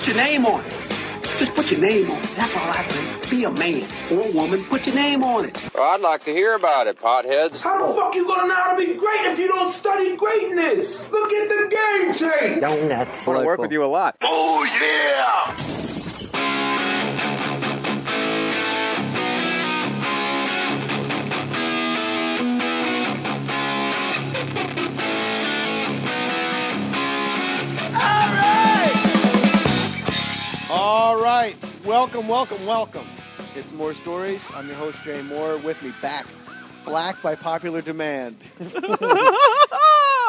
Put your name on it. Just put your name on it. That's all I say. Be a man or a woman. Put your name on it. Well, I'd like to hear about it, potheads. How the fuck you gonna know how to be great if you don't study greatness? Look at the game tape. Donuts. I want to work with you a lot. Oh yeah! All right. Welcome. It's Mohr Stories. I'm your host, Jay Mohr. With me back, black by popular demand.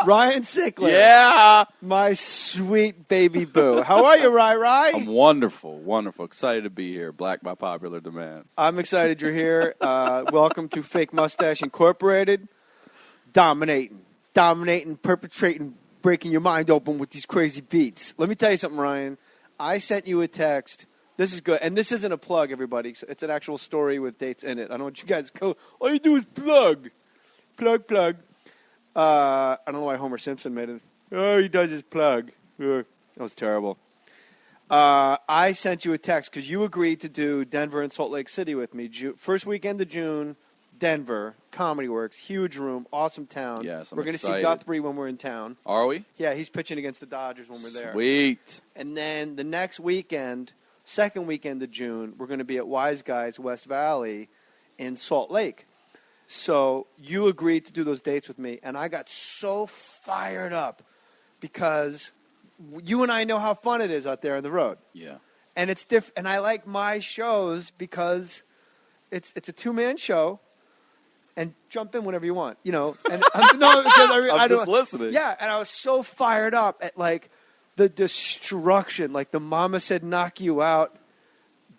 Ryan Sickler. Yeah. My sweet baby boo. How are you, Ry? I'm wonderful. Excited to be here. Black by popular demand. I'm excited you're here. Welcome to Fake Mustache Incorporated. Dominating, perpetrating, breaking your mind open with these crazy beats. Let me tell you something, Ryan. I sent you a text. This is good. And this isn't a plug, everybody. It's an actual story with dates in it. I don't want you guys to go, all you do is plug. Plug. I don't know why Homer Simpson made it. Oh, he does his plug. That was terrible. I sent you a text because you agreed to do Denver and Salt Lake City with me. First weekend of June, Denver, Comedy Works, huge room, awesome town. Yes, I'm We're going to see excited. Guthrie when we're in town. Are we? Yeah, he's pitching against the Dodgers when we're there. Sweet. And then the next weekend, second weekend of June, we're going to be at Wise Guys West Valley in Salt Lake. So you agreed to do those dates with me, and I got so fired up because you and I know how fun it is out there on the road. Yeah. And it's different. And I like my shows because it's a two-man show. And jump in whenever you want, you know. And I'm just listening. Yeah, and I was so fired up at like the destruction, like the mama said, knock you out,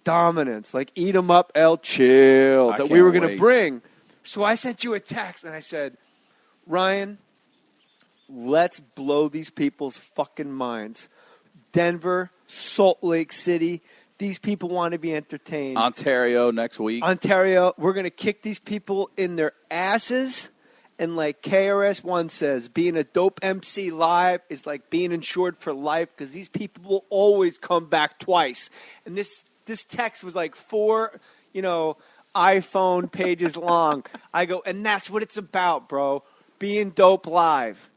dominance, like eat 'em up, El Chill, that we were going to bring. So I sent you a text and I said, Ryan, let's blow these people's fucking minds. Denver, Salt Lake City. These people want to be entertained. Ontario next week. Ontario, we're going to kick these people in their asses. And like KRS-One says, being a dope MC live is like being insured for life because these people will always come back twice. And this text was like 4, iPhone pages long. I go, and that's what it's about, bro. Being dope live.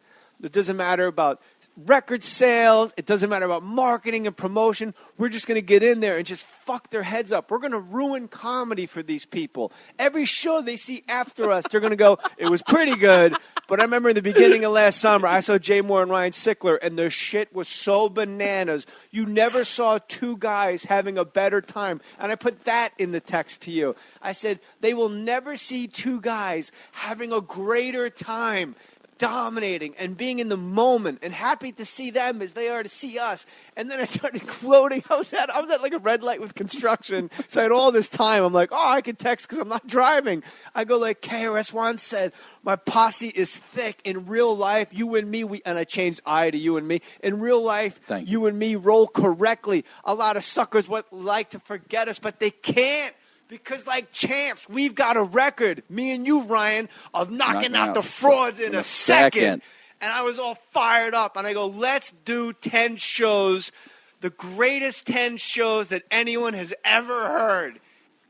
It doesn't matter about record sales. It doesn't matter about marketing and promotion. We're just going to get in there and just fuck their heads up. We're going to ruin comedy for these people. Every show they see after us, they're going to go, it was pretty good. But I remember in the beginning of last summer, I saw Jay Mohr and Ryan Sickler, and their shit was so bananas. You never saw two guys having a better time. And I put that in the text to you. I said, they will never see two guys having a greater time, dominating and being in the moment and happy to see them as they are to see us. And then I started quoting. I was at like a red light with construction. So I had all this time. I'm like, oh, I can text because I'm not driving. I go like KRS-One said, my posse is thick. In real life, you and me, and I changed I to you and me. In real life, you and me roll correctly. A lot of suckers would like to forget us, but they can't. Because like champs, we've got a record, me and you, Ryan, of knocking out the frauds in a second. And I was all fired up. And I go, let's do 10 shows, the greatest 10 shows that anyone has ever heard.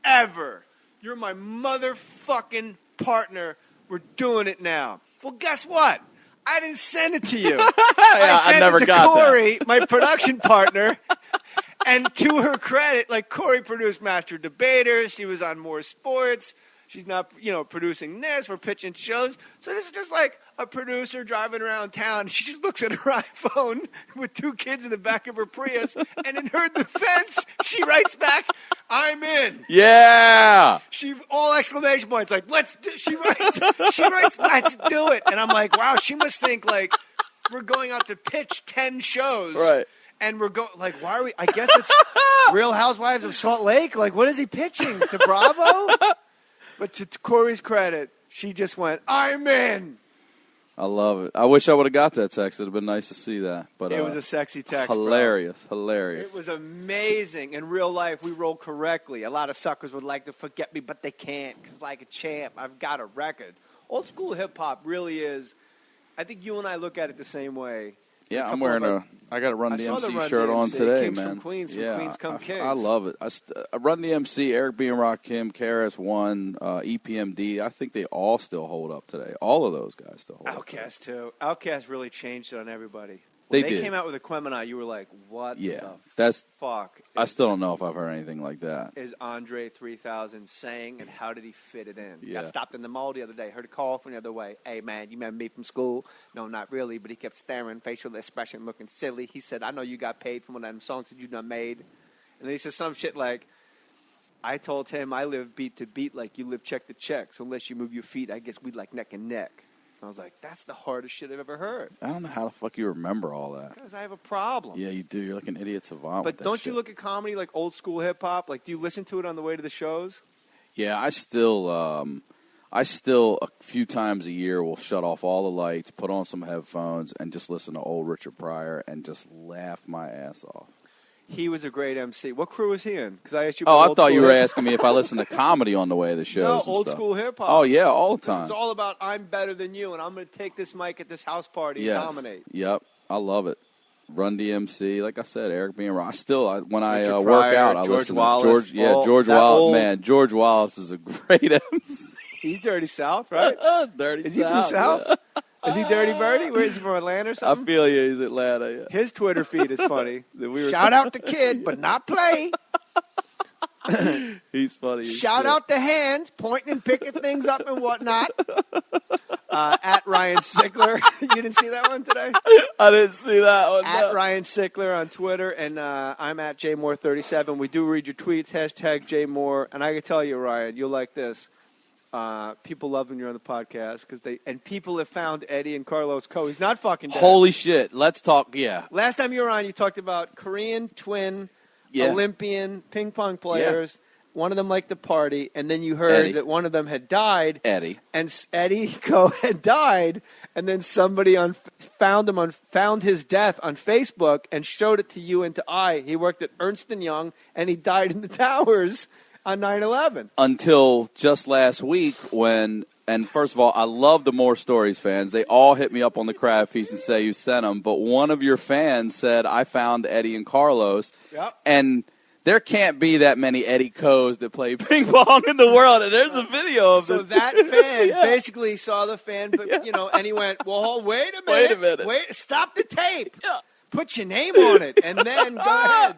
Ever. You're my motherfucking partner. We're doing it now. Well, guess what? I didn't send it to you. I sent it to Corey, my production partner. And to her credit, like Corey produced Master Debaters. She was on Mohr Sports. She's not, producing this. We're pitching shows. So this is just like a producer driving around town. She just looks at her iPhone with 2 kids in the back of her Prius. And in her defense, she writes back, I'm in. Yeah. All exclamation points. Like, she writes, let's do it. And I'm like, wow, she must think like we're going out to pitch 10 shows. Right. And we're going, like, why are we? I guess it's Real Housewives of Salt Lake. Like, what is he pitching? To Bravo? But to Corey's credit, she just went, I'm in. I love it. I wish I would have got that text. It would have been nice to see that. But it was a sexy text, hilarious, bro. hilarious. It was amazing. In real life, we roll correctly. A lot of suckers would like to forget me, but they can't because, like a champ, I've got a record. Old school hip-hop really is, I think you and I look at it the same way. Yeah, I'm wearing I got a Run DMC shirt on today, Kings man. From Queens, yeah, Queens come Kings. I love it. I Run DMC, Eric B. and Rakim, KRS-One, EPMD. I think they all still hold up today. All of those guys still hold up. Outkast too. Outkast really changed it on everybody. They When did. came out with Aquemini, you were like, "What? That's fuck." I still don't know if I've heard anything like that. Is Andre 3000 saying, and how did he fit it in? Yeah. Got stopped in the mall the other day. Heard a call from the other way. Hey, man, you remember me from school? No, not really, but he kept staring, facial expression looking silly. He said, I know you got paid from one of them songs that you done made. And then he said some shit like, I told him I live beat to beat like you live check to check. So unless you move your feet, I guess we like neck and neck. I was like, that's the hardest shit I've ever heard. I don't know how the fuck you remember all that. Because I have a problem. Yeah, you do. You're like an idiot savant. But with that don't shit. you look at comedy like old school hip hop? Like, do you listen to it on the way to the shows? Yeah, I still a few times a year will shut off all the lights, put on some headphones, and just listen to old Richard Pryor and just laugh my ass off. He was a great MC. What crew was he in? Because I asked you. Oh, about I thought you were hip-hop. asking me if I listen to comedy on the way to the shows. No, and old stuff. school hip hop. Oh yeah, all the time. It's all about I'm better than you, and I'm going to take this mic at this house party and dominate. Yep, I love it. Run DMC, like I said, Eric B. and Ron. When I Richard work Pryor, out, I George listen Wallace. to George. Yeah, George that Wallace. old- Man, George Wallace is a great MC. He's Dirty South, right? Dirty Is he from the South? yeah. Is he Dirty Birdie? Where is he from, Atlanta or I something? feel you. He's Atlanta. Yeah. His Twitter feed is funny. We were- Shout out to Kid, but not play. He's funny. as Shout shit. out to Hands, pointing and picking things up and whatnot. At Ryan Sickler. You didn't see that one today? I didn't see that one. At no. Ryan Sickler on Twitter, and I'm at JMohr37. We do read your tweets, hashtag JMohr. And I can tell you, Ryan, you'll like this. People love when you're on the podcast and people have found Eddie and Carlos Coe. He's not fucking dead. Holy shit! Let's talk. Yeah. Last time you were on, you talked about Korean twin Olympian ping pong players. One of them liked to party, and then you heard that one of them had died. Eddie. And Eddie Coe had died, and then somebody found his death on Facebook and showed it to you and to I. He worked at Ernst & Young, and he died in the towers on 9/11. Until just last week and first of all, I love the Mohr Stories fans. They all hit me up on the Crab Feast and say you sent them, but one of your fans said, I found Eddie and Carlos. Yep. And there can't be that many Eddie Coes that play ping pong in the world, and there's a video of So this. that fan basically saw the fan, but, and he went, well, wait a minute. Stop the tape. Yeah. Put your name on it, and then go ahead.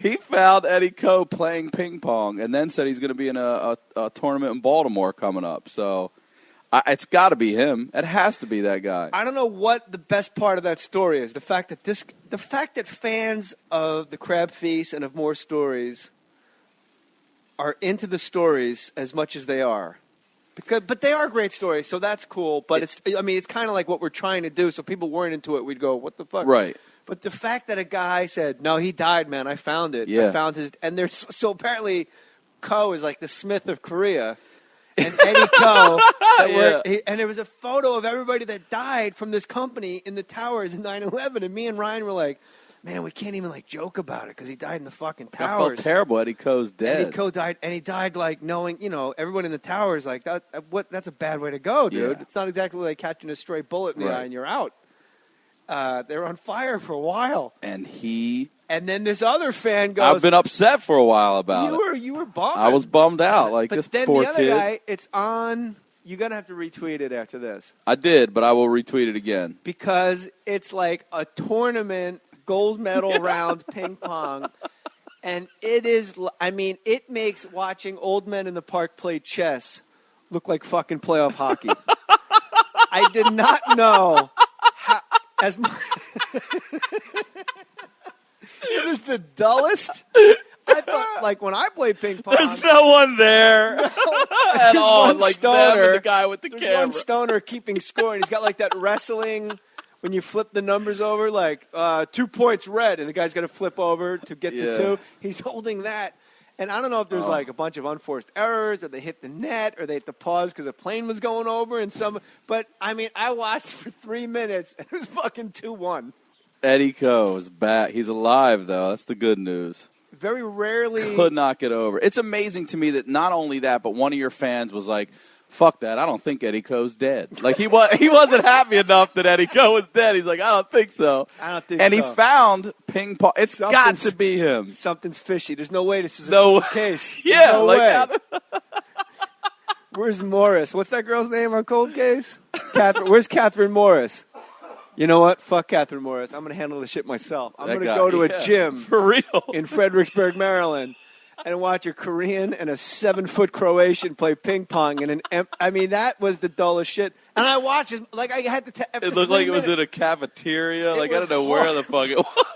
He found Eddie Coe playing ping pong and then said he's going to be in a tournament in Baltimore coming up. So it's got to be him. It has to be that guy. I don't know what the best part of that story is. The fact that fans of the Crab Feast and of Mohr Stories are into the stories as much as they are. But they are great stories, so that's cool. But it's kind of like what we're trying to do. So people weren't into it, we'd go, what the fuck? Right. But the fact that a guy said, no, he died, man, I found it. Yeah. I found his, and there's, so apparently Coe is like the Smith of Korea. And Eddie Coe, and there was a photo of everybody that died from this company in the towers in 9/11. And me and Ryan were like, man, we can't even joke about it because he died in the fucking towers. I felt terrible. Eddie Coe's dead. Eddie Coe died, and he died knowing, everyone in the towers that's a bad way to go, dude. Yeah. It's not exactly like catching a stray bullet in the eye and you're out. They were on fire for a while. And then this other fan goes, I've been upset for a while about it. You were bummed. I was bummed out. Like, but this then poor the other kid. guy, it's on. You're going to have to retweet it after this. I did, but I will retweet it again. Because it's like a tournament, gold medal round ping pong. And it is, it makes watching old men in the park play chess look like fucking playoff hockey. I did not know how, it is the dullest. I thought, when I play ping pong, There's no one there at all. One Like stoner, them and the guy with the there's camera. one stoner keeping score, and he's got that wrestling when you flip the numbers over, 2 points red, and the guy's got to flip over to get to 2. He's holding that. And I don't know if there's a bunch of unforced errors, or they hit the net, or they hit the pause because a plane was going over, but I watched for 3 minutes, and it was fucking 2-1. Eddie Coe is back. He's alive, though. That's the good news. Very rarely Could not get over. It's amazing to me that not only that, but one of your fans was like, fuck that. I don't think Eddie Coe's dead. Like, he wasn't happy enough that Eddie Coe was dead. He's like, I don't think so. I don't think and so. he found ping pong. It's got to be him. Something's fishy. There's no way this is a cold case. Yeah. No way. Where's Morris? What's that girl's name on Cold Case? Where's Catherine Morris? You know what? Fuck Catherine Morris. I'm going to handle this shit myself. I'm going to go to a gym for real in Fredericksburg, Maryland, and watch a Korean and a 7-foot Croatian play ping pong. I mean, that was the dullest shit. And I watched it. Like, I had to. It looked like it was in a cafeteria. Like, I don't know where the fuck it was.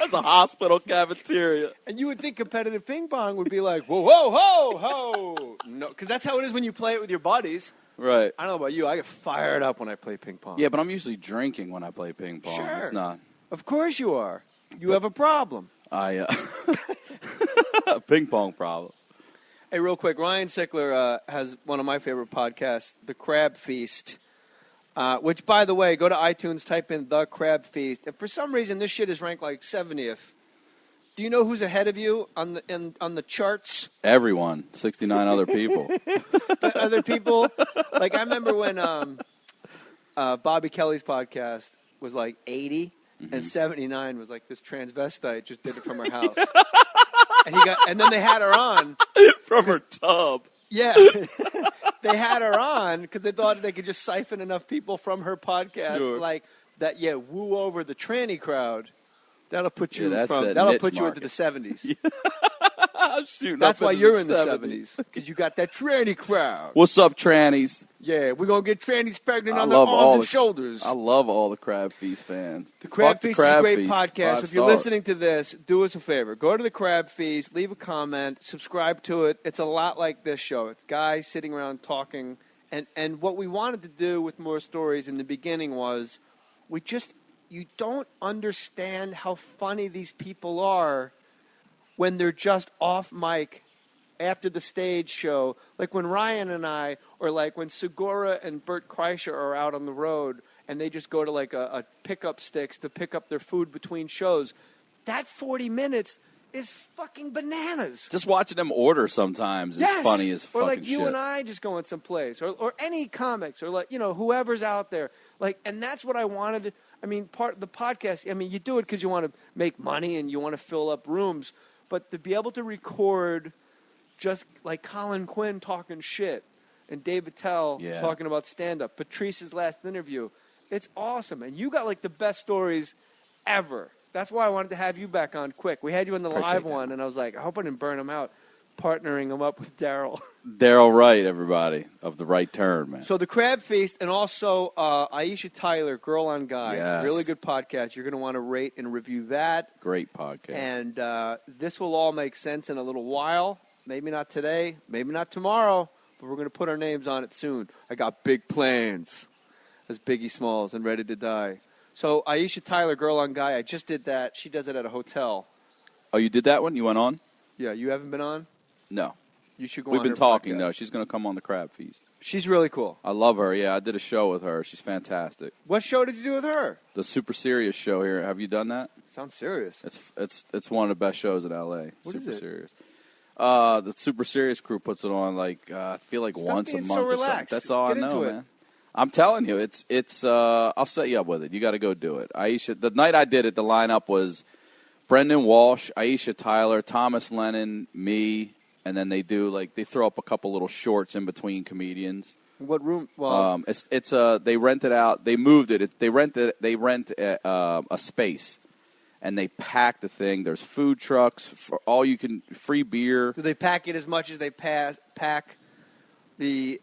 It's a hospital cafeteria. And you would think competitive ping pong would be like, whoa, whoa, ho, ho. No, because that's how it is when you play it with your buddies. Right. I don't know about you. I get fired up when I play ping pong. Yeah, but I'm usually drinking when I play ping pong. Sure. It's not. Of course you are. You have a problem. A ping pong problem. Hey, real quick, Ryan Sickler has one of my favorite podcasts, The Crab Feast, which, by the way, go to iTunes, type in The Crab Feast. If for some reason this shit is ranked like 70th, do you know who's ahead of you on the charts? Everyone. 69 other people. Other people? Like, I remember when Bobby Kelly's podcast was like 80, and 79 was like this transvestite just did it from her house. And then they had her on. From her tub. Yeah. They had her on because they thought they could just siphon enough people from her podcast. Sure. Like that, woo over the tranny crowd. That'll put you that into the 70s. Yeah. That's why you're in the 70s. Because you got that tranny crowd. What's up, trannies? Yeah, we're going to get trannies pregnant on their arms and shoulders. I love all the Crab Feast fans. The Crab Feast is a great podcast. Five If you're stars. listening to this, do us a favor. Go to the Crab Feast, leave a comment, subscribe to it. It's a lot like this show. It's guys sitting around talking. And what we wanted to do with Mohr Stories in the beginning was you don't understand how funny these people are when they're just off mic after the stage show. Like when Ryan and I, or like when Segura and Bert Kreischer are out on the road and they just go to like a pickup sticks to pick up their food between shows. That 40 minutes is fucking bananas. Just watching them order sometimes is funny as fucking Or like you shit. and I just going someplace. Or any comics. Or like, whoever's out there. Like, and that's what I wanted to, part of the podcast, you do it because you want to make money and you want to fill up rooms. But to be able to record just like Colin Quinn talking shit and Dave Attell talking about stand-up, Patrice's last interview, it's awesome. And you got like the best stories ever. That's why I wanted to have you back on quick. We had you in the live one, and I was like, I hope I didn't burn him out, partnering him up with Daryl. Daryl Wright, everybody, of The Right Turn, man. So the Crab Feast, and also Aisha Tyler, Girl on Guy. Yes. Really good podcast. You're going to want to rate and review that. Great podcast. And this will all make sense in a little while. Maybe not today, maybe not tomorrow, but we're going to put our names on it soon. I got big plans as Biggie Smalls and Ready to Die. So Aisha Tyler, Girl on Guy, I just did that. She does it at a hotel. Oh, you did that one? You went on? Yeah, you haven't been on? No. You should go We've on been her talking, podcast. though. She's going to come on the Crab Feast. She's really cool. I love her. Yeah, I did a show with her. She's fantastic. What show did you do with her? The Super Serious show here. Have you done that? Sounds serious. It's one of the best shows in L.A. What Super is it? Serious. The Super Serious crew puts it on I feel like Stop once a being month so or something. relaxed. That's all Get I know, into it. man. I'm telling you, it's. I'll set you up with it. You got to go do it. Aisha. The night I did it, the lineup was Brendan Walsh, Aisha Tyler, Thomas Lennon, me, and then they throw up a couple little shorts in between comedians. What room? Well, They rent it out. They moved it. They rent a space, and they pack the thing. There's food trucks for all you can, free beer. do they pack it as much as they pack the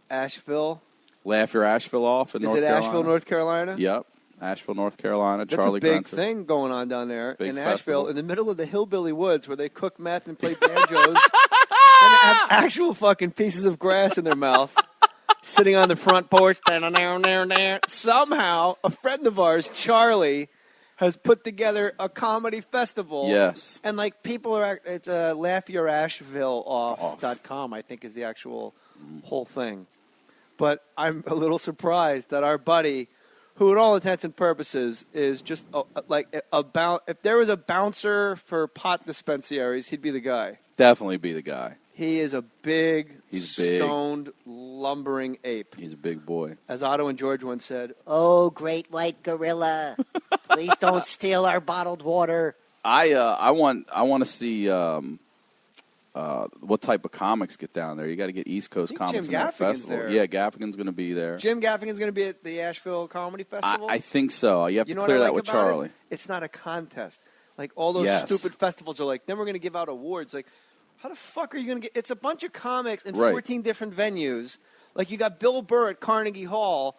Asheville? Laugh your Asheville off in North Carolina. Is it Asheville, North Carolina? Yep. Asheville, North Carolina. That's Charlie a big Grenzer. thing going on down there Big in festival. Asheville, in the middle of the hillbilly woods where they cook meth and play banjos and have actual fucking pieces of grass in their mouth, sitting on the front porch. Somehow, a friend of ours, Charlie, has put together a comedy festival. Yes. And people are, it's laughyourashevilleoff.com, I think is the actual whole thing. But I'm a little surprised that our buddy, who in all intents and purposes is just if there was a bouncer for pot dispensaries, he'd be the guy. Definitely be the guy. He is a big, He's big. stoned, lumbering ape. He's a big boy. As Otto and George once said, Oh, great white gorilla. Please don't steal our bottled water. I want to see what type of comics get down there. You got to get East Coast comics Jim in that Gaffigan's festival. there. Yeah, Gaffigan's going to be there. Jim Gaffigan's going to be at the Asheville Comedy Festival? I think so. You have You to know clear what I that like with about Charlie. it? It's not a contest. Like, all those Yes. stupid festivals are like, then we're going to give out awards. Like, how the fuck are you going to get... It's a bunch of comics in Right. 14 different venues. Like, you got Bill Burr at Carnegie Hall,